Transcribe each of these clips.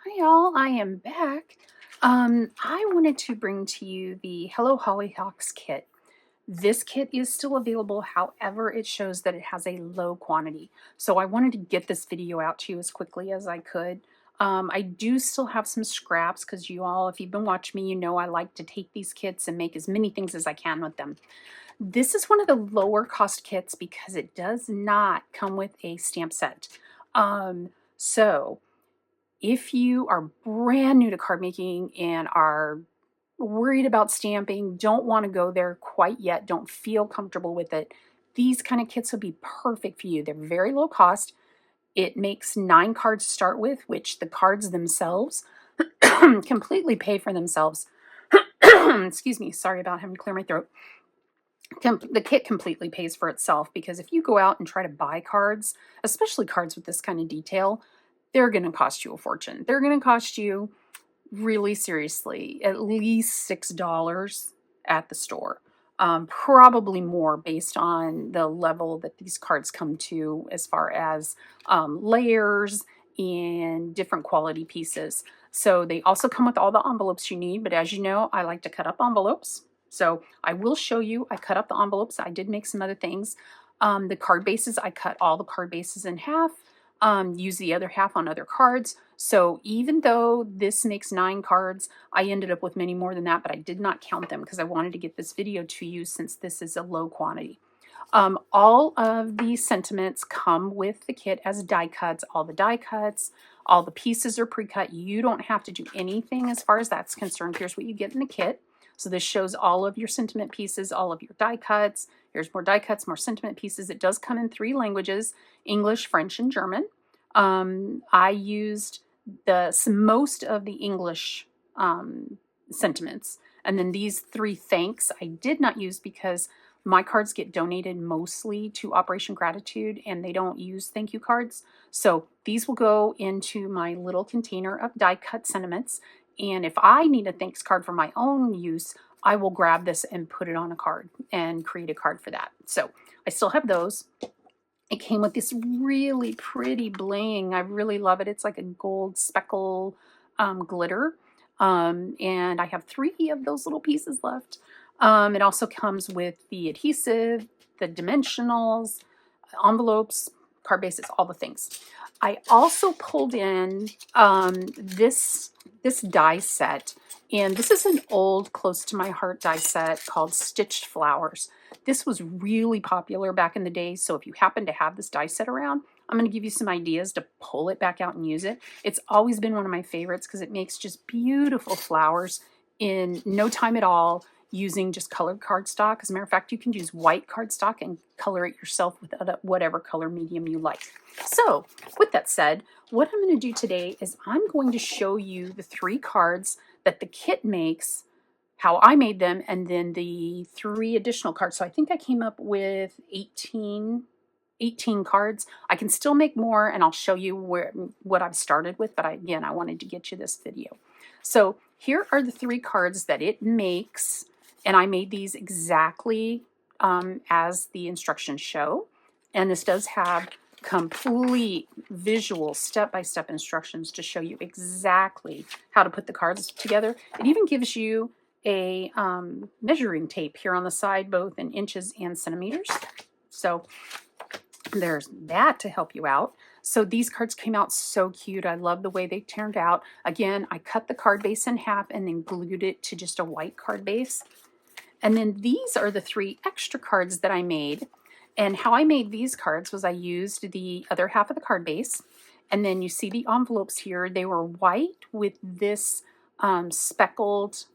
Hi y'all, I am back. I wanted to bring to you the Hello Hollyhocks kit. This kit is still available, however, it shows that it has a low quantity. So I wanted to get this video out to you as quickly as I could. I do still have some scraps because you all, if you've been watching me, you know I like to take these kits and make as many things as I can with them. This is one of the lower cost kits because it does not come with a stamp set. So if you are brand new to card making and are worried about stamping, don't want to go there quite yet, don't feel comfortable with it, these kind of kits will be perfect for you. They're very low cost. It makes 9 cards to start with, which the cards themselves completely pay for themselves. Excuse me, sorry about having to clear my throat. The kit completely pays for itself because if you go out and try to buy cards, especially cards with this kind of detail, they're going to cost you a fortune. They're going to cost you, really seriously, at least $6 at the store. Probably more based on the level that these cards come to as far as layers and different quality pieces. So they also come with all the envelopes you need, but as you know, I like to cut up envelopes. So I will show you, I cut up the envelopes. I did make some other things. The card bases, I cut all the card bases in half, use the other half on other cards. So even though this makes 9 cards, I ended up with many more than that, but I did not count them because I wanted to get this video to you since this is a low quantity. All of the sentiments come with the kit as die cuts, all the die cuts, all the pieces are pre-cut. You don't have to do anything as far as that's concerned. Here's what you get in the kit. So this shows all of your sentiment pieces, all of your die cuts. Here's more die cuts, more sentiment pieces. It does come in 3 languages, English, French, and German. I used most of the English sentiments. And then these 3 thanks I did not use because my cards get donated mostly to Operation Gratitude and they don't use thank you cards. So these will go into my little container of die cut sentiments. And if I need a thanks card for my own use, I will grab this and put it on a card and create a card for that. So I still have those. It came with this really pretty bling. I really love it. It's like a gold speckle glitter. And I have 3 of those little pieces left. It also comes with the adhesive, the dimensionals, envelopes, card bases, all the things. I also pulled in this die set, and this is an old, close to my heart die set called Stitched Flowers. This was really popular back in the day, so if you happen to have this die set around, I'm going to give you some ideas to pull it back out and use it. It's always been one of my favorites because it makes just beautiful flowers in no time at all, using just colored cardstock. As a matter of fact, you can use white cardstock and color it yourself with whatever color medium you like. So with that said, what I'm going to do today is I'm going to show you the 3 cards that the kit makes, how I made them, and then the 3 additional cards. So I think I came up with 18 cards. I can still make more, and I'll show you what I've started with, but again, I wanted to get you this video. So here are the 3 cards that it makes, and I made these exactly as the instructions show. And this does have complete visual step-by-step instructions to show you exactly how to put the cards together. It even gives you a measuring tape here on the side, both in inches and centimeters. So there's that to help you out. So these cards came out so cute. I love the way they turned out. Again, I cut the card base in half and then glued it to just a white card base. And then these are the 3 extra cards that I made. And how I made these cards was I used the other half of the card base. And then you see the envelopes here. They were white with this speckled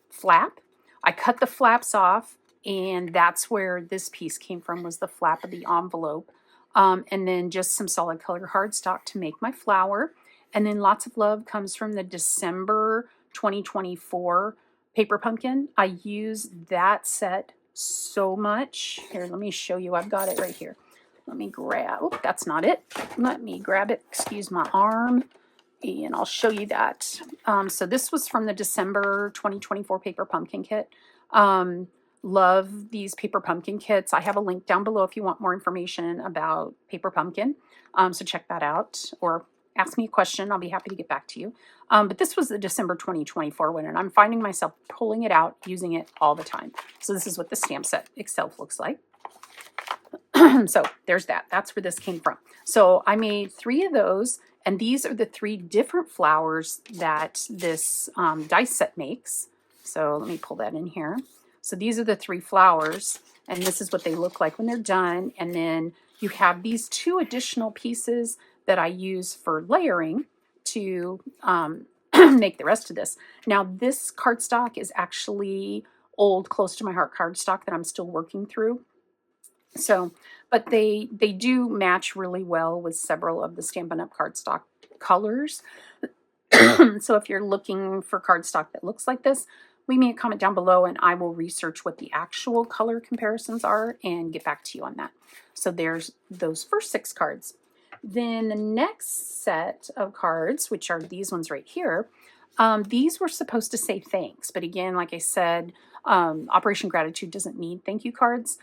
flap. I cut the flaps off, and that's where this piece came from, was the flap of the envelope. And then just some solid color cardstock to make my flower. And then Lots of Love comes from the December 2024 paper pumpkin. I use that set so much. Here, let me show you. I've got it right here. Let me grab, oh, that's not it. Let me grab it, excuse my arm, and I'll show you that. So this was from the December 2024 paper pumpkin kit. Love these paper pumpkin kits. I have a link down below if you want more information about paper pumpkin. So check that out, or ask me a question. I'll be happy to get back to you. But this was the December 2024 one, and I'm finding myself pulling it out, using it all the time. So this is what the stamp set itself looks like. So there's that. That's where this came from. So I made 3 of those, and these are the 3 different flowers that this dice set makes. So let me pull that in here. So these are the 3 flowers, and this is what they look like when they're done. And then you have these 2 additional pieces that I use for layering to make the rest of this. Now this cardstock is actually old, close to my heart cardstock that I'm still working through. So, but they do match really well with several of the Stampin' Up cardstock colors. So if you're looking for cardstock that looks like this, leave me a comment down below and I will research what the actual color comparisons are and get back to you on that. So there's those first 6 cards. Then the next set of cards, which are these ones right here, these were supposed to say thanks. But again, like I said, Operation Gratitude doesn't need thank you cards.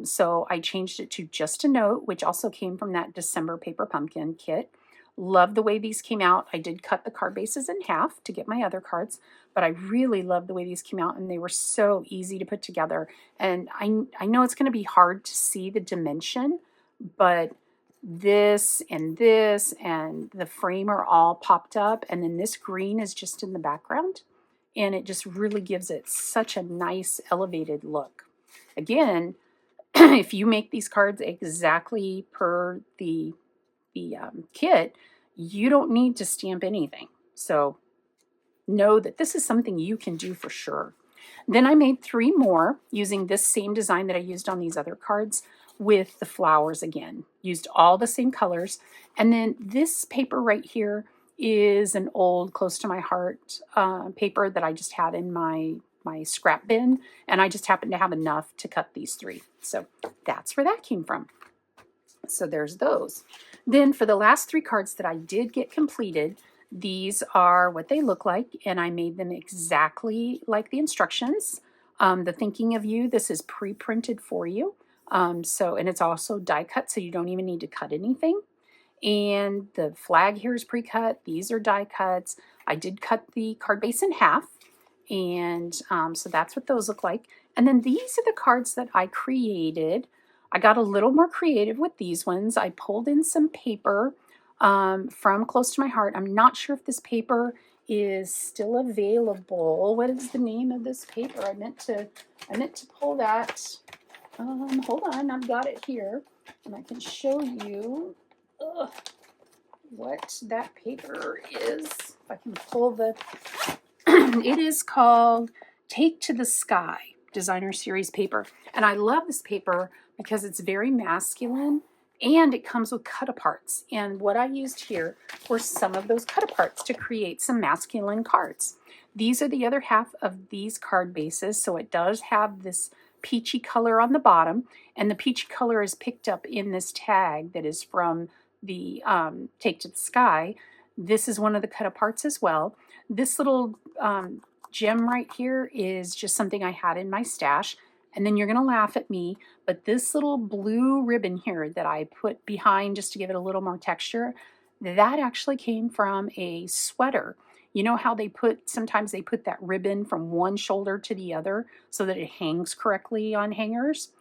So I changed it to just a note, which also came from that December Paper Pumpkin kit. Love the way these came out. I did cut the card bases in half to get my other cards, but I really love the way these came out, and they were so easy to put together. And I know it's going to be hard to see the dimension, but this and the frame are all popped up, and then this green is just in the background, and it just really gives it such a nice elevated look. Again, if you make these cards exactly per the kit, you don't need to stamp anything. So know that this is something you can do for sure. Then I made 3 more using this same design that I used on these other cards with the flowers again. Used all the same colors. And then this paper right here is an old, close to my heart paper that I just had in my scrap bin, and I just happened to have enough to cut these 3. So that's where that came from. So there's those. Then for the last 3 cards that I did get completed, these are what they look like, and I made them exactly like the instructions. The Thinking of You, this is pre-printed for you. And it's also die cut, so you don't even need to cut anything. And the flag here is pre-cut. These are die cuts. I did cut the card base in half. And so that's what those look like. And then these are the cards that I created. I got a little more creative with these ones. I pulled in some paper from Close to My Heart. I'm not sure if this paper is still available. What is the name of this paper? I meant to pull that. Hold on, I've got it here, and I can show you what that paper is. If I can pull the it is called Take to the Sky Designer Series paper. And I love this paper because it's very masculine and it comes with cut-aparts. And what I used here were some of those cut-aparts to create some masculine cards. These are the other half of these card bases. So it does have this peachy color on the bottom. And the peachy color is picked up in this tag that is from the Take to the Sky. This is one of the cut-aparts as well. This little gem right here is just something I had in my stash. And then you're going to laugh at me, but this little blue ribbon here that I put behind just to give it a little more texture, that actually came from a sweater. You know how sometimes they put that ribbon from one shoulder to the other so that it hangs correctly on hangers?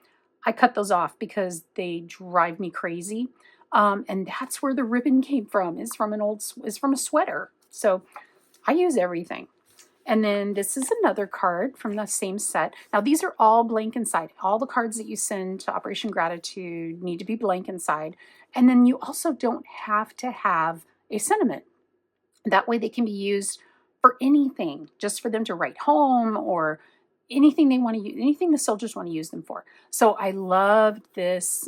I cut those off because they drive me crazy. And that's where the ribbon came from, is from a sweater. So I use everything. And then this is another card from the same set. Now these are all blank inside. All the cards that you send to Operation Gratitude need to be blank inside. And then you also don't have to have a sentiment. That way they can be used for anything, just for them to write home or anything they want to use, anything the soldiers want to use them for. So I loved this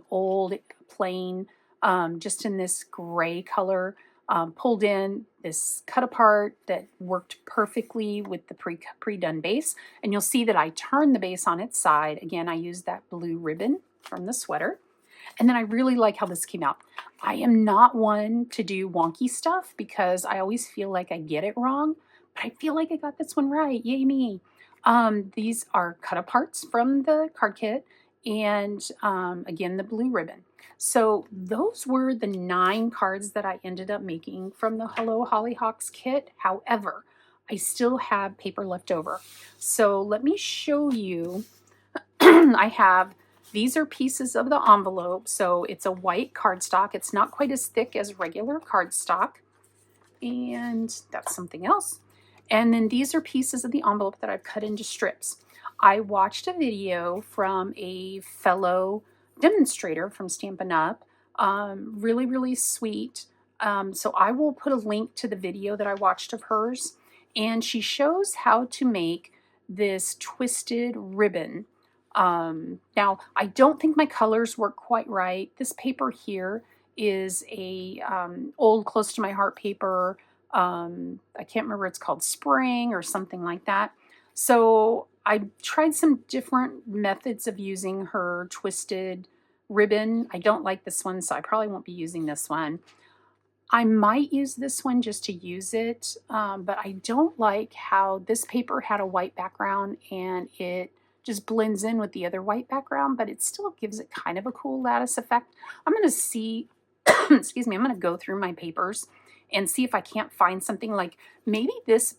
old plain, just in this gray color, pulled in this cut apart that worked perfectly with the pre-done base. And you'll see that I turned the base on its side. Again, I used that blue ribbon from the sweater. And then I really like how this came out. I am not one to do wonky stuff because I always feel like I get it wrong, but I feel like I got this one right. Yay me. These are cut aparts from the card kit, and again, the blue ribbon. So those were the 9 cards that I ended up making from the Hello Hollyhocks kit. However, I still have paper left over. So let me show you. I have, these are pieces of the envelope. So it's a white cardstock. It's not quite as thick as regular cardstock. And that's something else. And then these are pieces of the envelope that I've cut into strips. I watched a video from a fellow demonstrator from Stampin' Up. Really, really sweet. So I will put a link to the video that I watched of hers. And she shows how to make this twisted ribbon. Now, I don't think my colors work quite right. This paper here is a old close to my heart paper. I can't remember, it's called Spring or something like that. So I tried some different methods of using her twisted ribbon. I don't like this one, so I probably won't be using this one. I might use this one just to use it, but I don't like how this paper had a white background and it just blends in with the other white background, but it still gives it kind of a cool lattice effect. I'm going to see, excuse me, I'm going to go through my papers and see if I can't find something like maybe this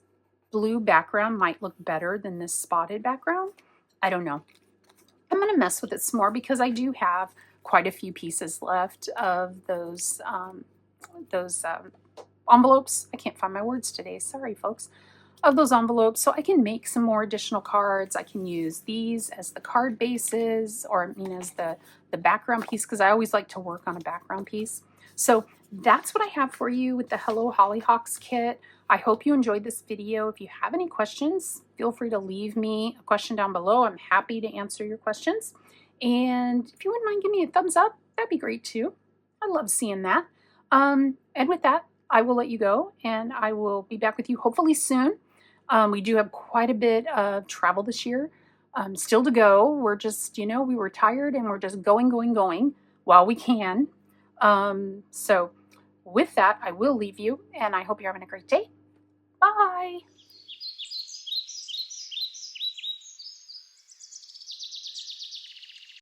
blue background might look better than this spotted background. I don't know. I'm going to mess with it some more because I do have quite a few pieces left of those envelopes. I can't find my words today. Sorry, folks. Of those envelopes, so I can make some more additional cards. I can use these as the card bases, or as the background piece, because I always like to work on a background piece. So that's what I have for you with the Hello Hollyhocks kit. I hope you enjoyed this video. If you have any questions, feel free to leave me a question down below. I'm happy to answer your questions. And if you wouldn't mind giving me a thumbs up, that'd be great too. I love seeing that. And with that, I will let you go, and I will be back with you hopefully soon. We do have quite a bit of travel this year, still to go. We're just, we were tired and we're just going while we can. So with that, I will leave you, and I hope you're having a great day. Bye.